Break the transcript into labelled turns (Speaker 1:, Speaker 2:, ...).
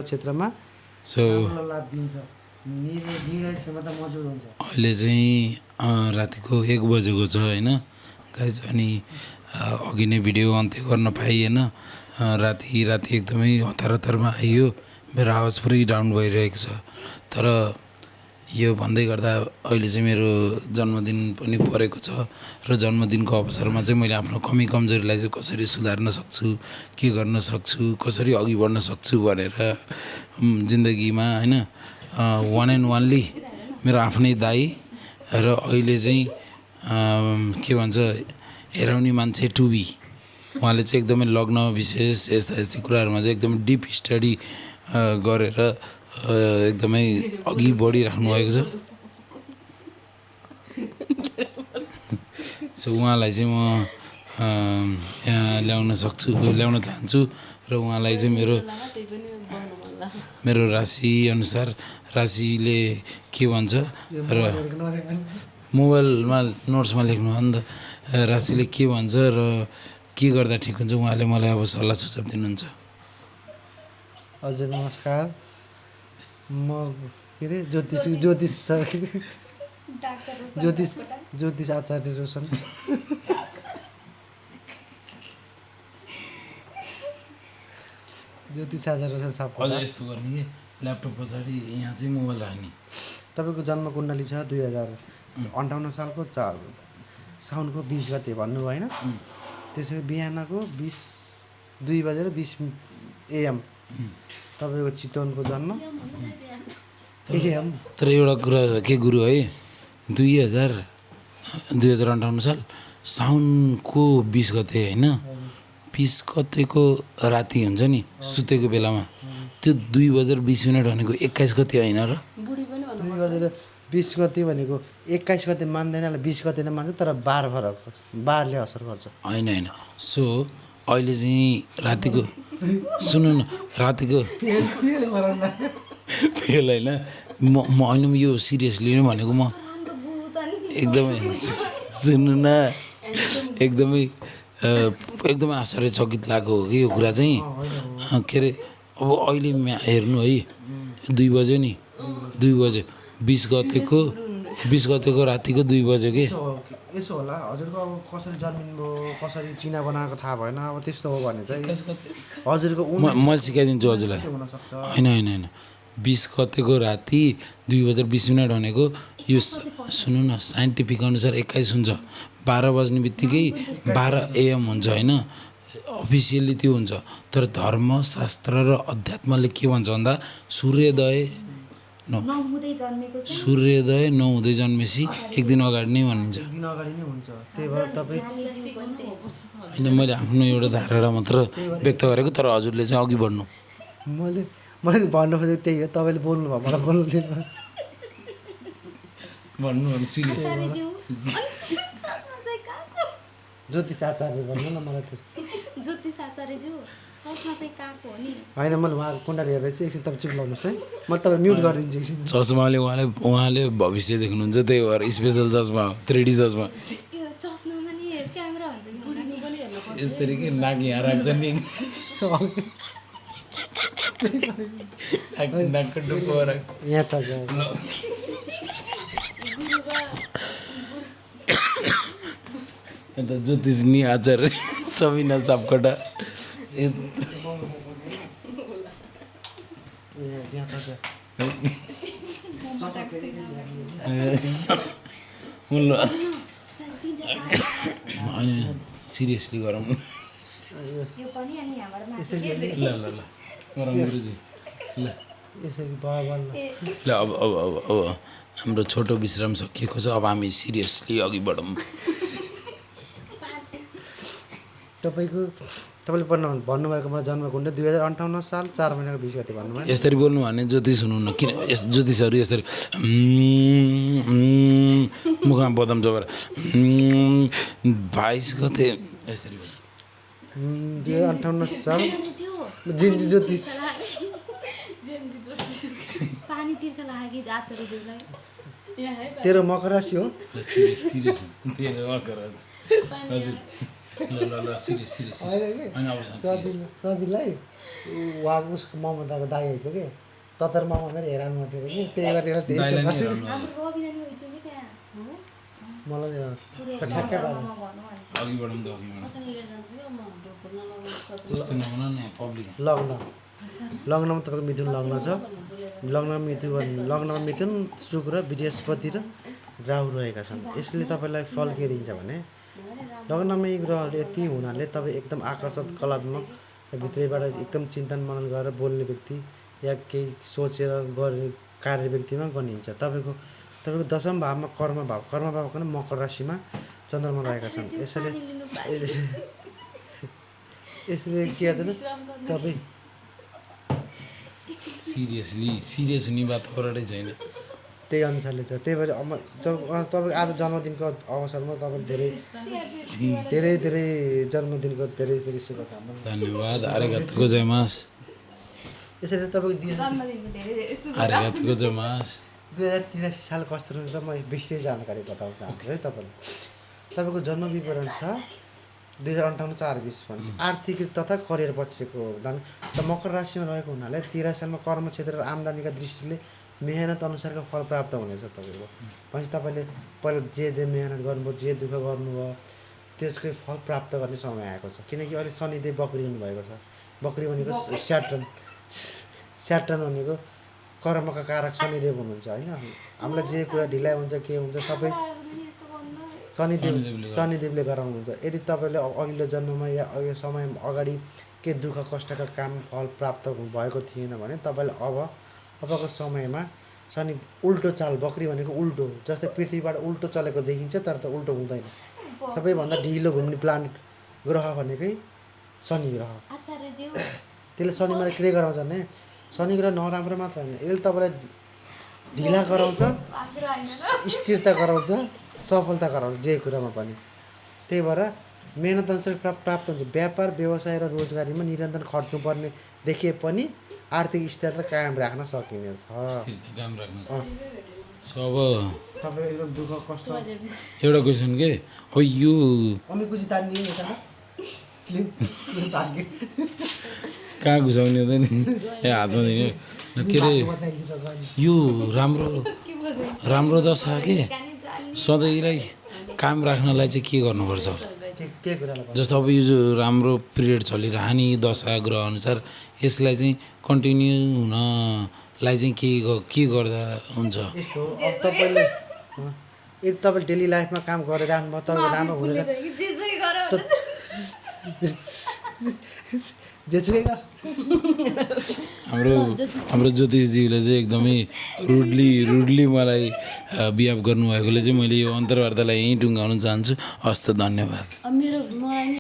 Speaker 1: क्षेत्रमा
Speaker 2: सो
Speaker 1: राम्रो लाभ दिन्छ। निर्णयसम्म त मजुर हुन्छ।
Speaker 2: अहिले चाहिँ रातिको 1 बजेको छ होइन गाइज। अनि अघि नै भिडियो अन्त्य गर्न पाइएन। राति एकदमै हतारमा आइयो। मेरो आवाज पुरै डाउन भइरहेको छ। तर यो भन्दै गर्दा अहिले चाहिँ मेरो जन्मदिन पनि परेको छ र जन्मदिनको अवसरमा चाहिँ मैले आफ्नो कमी कमजोरीलाई चाहिँ कसरी सुधार्न सक्छु, के गर्न सक्छु, कसरी अघि बढ्न सक्छु भनेर जिन्दगीमा होइन वान एन्ड वान्ली मेरो आफ्नै दाइ र अहिले चाहिँ के भन्छ हेराउने मान्छे टुबी, उहाँले चाहिँ एकदमै लग्न विशेष यस्ता कुराहरूमा चाहिँ एकदमै डिप स्टडी गरेर एकदमै अघि बढिराख्नु भएको छ। सो उहाँलाई चाहिँ म यहाँ ल्याउन चाहन्छु र उहाँलाई चाहिँ मेरो राशि अनुसार राशिले के भन्छ र मोबाइलमा नोट्समा लेख्नु हो नि त, राशिले के भन्छ र के गर्दा ठिक हुन्छ उहाँले मलाई अब सल्लाह सुझाव दिनुहुन्छ।
Speaker 1: हजुर नमस्कार, म के अरे ज्योतिष आचार्य रोशन। ज्योतिष आचार्य रोशन सापकोटा।
Speaker 2: अझ यस्तो गर्ने कि ल्यापटप पछाडि यहाँ चाहिँ मोबाइल राख्ने।
Speaker 1: तपाईँको जन्म कुण्डली छ 2058 सालको साउनको 20 गते भन्नुभयो होइन। त्यसरी बिहानको 2:20 AM तपाईँको चितवनको जन्म AM।
Speaker 2: तर एउटा कुरा के गुरु है, 2058 साल साउनको 20 गते होइन, 20 गतेको राति हुन्छ नि सुतेको बेलामा, त्यो 2:20 भनेको 21 गते होइन र?
Speaker 1: 2:20 गते भनेको 21 गते मान्दैन, 20 गते नै मान्छ, तर बारले असर गर्छ।
Speaker 2: होइन। सो अहिले चाहिँ रातिको सुन्नु न, रातिको फेल होइन म होइन यो सिरियसली नै भनेको। म एकदमै सुन्नु न, एकदमै आश्चर्यचकित लागेको हो कि यो कुरा चाहिँ। के अरे अब अहिले हेर्नु है, 2 बज्यो नि, 2 बज्यो 20 गतेको रातिको 2 बज्यो कि।
Speaker 1: यसो होला हजुरको अब कसरी जन्मिनुभयो, कसरी चिना बनाएको थाहा भएन। अब त्यस्तो हो भने चाहिँ हजुरको
Speaker 2: मैले सिकाइदिन्छु हजुरलाई। होइन 20 गतेको राति 2:20 भनेको यो सुन्नु न, साइन्टिफिक अनुसार 21 हुन्छ। 12 बज्ने बित्तिकै 12 AM हुन्छ होइन, अफिसियल्ली त्यो हुन्छ। तर धर्मशास्त्र र अध्यात्मले के भन्छ भन्दा सूर्योदय नहुँदै जन्मेपछि 1 दिन अगाडि नै भनिन्छ।
Speaker 1: त्यही भएर तपाईँ
Speaker 2: होइन, मैले आफ्नो एउटा धारणा मात्र व्यक्त गरेको, तर हजुरले चाहिँ अघि बढ्नु।
Speaker 1: मैले भन्नु खोजेको त्यही हो, तपाईँले बोल्नु भयो, मलाई बोल्नु दिनु।
Speaker 2: भन्नु सिरियस
Speaker 1: ज्योतिष आचार्य भन्नु न मलाई त्यस्तो।
Speaker 3: ज्योतिष आचार्यज्यू चस्मा चाहिँ कहाँको हो नि?
Speaker 1: होइन, मैले उहाँको कुण्डली हेरेर चाहिँ एकछिन तपाईँ चुप लाउनुहोस् है, म तपाईँ म्युट गरिदिन्छु एकछिन।
Speaker 2: चस्माले उहाँले भविष्य देख्नुहुन्छ, त्यही भएर स्पेसल चस्मा, 3D चस्मा।
Speaker 3: यो चस्मामा नि क्यामेरा हुन्छ कि
Speaker 2: यसरी के नाक यहाँ राख्छ नि, नाकको डुब्बो राख्छ
Speaker 1: यहाँ छ।
Speaker 2: अन्त ज्योतिषनी आचार्य सबिना सापकोटा। होइन सिरियसली गरौँ ल गरौँ गुरुजी ल। ल अब हाम्रो छोटो विश्राम सकिएको छ, अब हामी सिरियसली अघि बढौँ।
Speaker 1: तपाईँले भन्नुभएको मलाई जन्मकुण्ड 2058 साल 4 महिनाको 20 गते भन्नुभयो।
Speaker 2: यसरी बोल्नु भने ज्योतिष हुनु न, किन ज्योतिषहरू यसरी मुखमा बदम चोपेर 22 गते यसरी
Speaker 1: 2058 साल जिन्दी ज्योतिष
Speaker 3: पानी तिर्ख लाग्यो आचार्यज्यूलाई।
Speaker 1: तेरो मकर राशि हो।
Speaker 2: सिरियस तेरो मकर हजुर। ल सिरियस होइन अब
Speaker 1: सजिलै उहाँ उसको ममताको दाइ हुन्छ कि ततर ममता हेराउनु मात्रै कि त्यही गरेर
Speaker 2: दाइलाई नै हेराउनु
Speaker 3: हाम्रो रवि नानी उल्टो कि त्यहाँ हो
Speaker 1: मलाई ठ्याक्कै
Speaker 3: घरमा भन्नु भने
Speaker 2: अघि बढौँ त अघि बढौँ
Speaker 4: सचन लिएर जान्छु क्या म ढोक्न लगाउनु सचन
Speaker 2: त्यस्तो नहुन नि पब्लिक
Speaker 1: लग्नमा तपाईँको मिथुन लग्न छ लग्नमा मिथुन शुक्र बृहस्पति र राहु रहेका छन् यसले तपाईँलाई फल के दिन्छ भने लग्नमा यी ग्रहहरू यति हुनाले तपाईँ एकदम आकर्षक कलात्मक र भित्रैबाट एकदम चिन्तन मनन गरेर बोल्ने व्यक्ति या केही सोचेर गर्ने कार्य व्यक्तिमा गनिन्छ तपाईँको दशम भावमा कर्म भावको नै मकर राशिमा चन्द्रमा रहेका छन् यसले के गर्दैन तपाईँ
Speaker 2: सिरियस हुने वातावरणै छैन
Speaker 1: त्यही अनुसारले छ त्यही भएर तपाईँको आज जन्मदिनको अवसरमा तपाईँले धेरै जन्मदिनको धेरै शुभकामना
Speaker 2: धन्यवाद आर्यघातको जयमास
Speaker 1: यसरी तपाईँको
Speaker 3: जन्मदिनको धेरै धेरै शुभ
Speaker 2: आर्यघातको जयमास
Speaker 1: 2083 साल कस्तो रहेछ म विशेष जानकारी बताउन चाहन्छु है तपाईँको जन्म विवरण छ 2058 4-20 भन्छ आर्थिक तथा करियर पक्षको योगदान र मकर राशिमा रहेको हुनाले 13 सालमा कर्म क्षेत्र र आम्दानीका दृष्टिले मेहनत अनुसारको फल प्राप्त हुनेछ तपाईँको पछि तपाईँले पहिला जे मेहनत गर्नुभयो जे दुःख गर्नुभयो त्यसकै फल प्राप्त गर्ने समय आएको छ किनकि अहिले शनिदेव बक्री हुनुभएको छ बक्री भनेको स्याटर्न भनेको कर्मका कारक शनिदेव हुनुहुन्छ होइन हामीलाई जे कुरा ढिलाइ हुन्छ के हुन्छ सबै शनिदेवले गराउनुहुन्छ यदि तपाईँले अघिल्लो जन्ममा या अघि समय अगाडि के दुःख कष्टका काम फल प्राप्त भएको थिएन भने तपाईँले अबको समयमा शनि उल्टो चाल बक्री भनेको उल्टो जस्तै पृथ्वीबाट उल्टो चलेको देखिन्छ तर त उल्टो हुँदैन सबैभन्दा ढिलो घुम्ने प्लानेट ग्रह भनेकै शनि ग्रह त्यसले शनिमा के गराउँछ भने शनि ग्रह नराम्रो मात्र होइन यसले तपाईँलाई ढिला गराउँछ स्थिरता गराउँछ सफलता गराउँछ जे कुरामा पनि त्यही भएर मेहनत अनुसार प्राप्त हुन्छ व्यापार व्यवसाय र रोजगारीमा निरन्तर खट्नुपर्ने देखिए पनि आर्थिक स्थिरता कायम राख्न सकिनेछ
Speaker 2: सब
Speaker 1: तपाईँ एकदम दुःख कष्ट
Speaker 2: एउटा क्वेसन के हो यो
Speaker 1: अमिकुजी तान्ने
Speaker 2: कहाँ घुसाउने त नि ए हातमा दिने के अरे यो राम्रो दशा के सधैँलाई काम राख्नलाई चाहिँ के गर्नुपर्छ
Speaker 1: के कुरालाई
Speaker 2: जस्तो अब यो जो राम्रो पिरियड चलिरहने दशा ग्रह अनुसार यसलाई चाहिँ कन्टिन्यू हुनलाई चाहिँ के गर्दा हुन्छ
Speaker 1: यस्तो अब तपाईँले यदि तपाईँले डेली लाइफमा काम गरिरहनुभयो तपाईँको राम्रो हुँदैन जेसुकै
Speaker 2: हाम्रो ज्योतिषजीले चाहिँ एकदमै रुडली मलाई बिहेभ गर्नुभएकोले चाहिँ मैले यो अन्तर्वार्तालाई यहीँ टुङ्गाउन चाहन्छु हस्त धन्यवाद
Speaker 4: मेरो मलाई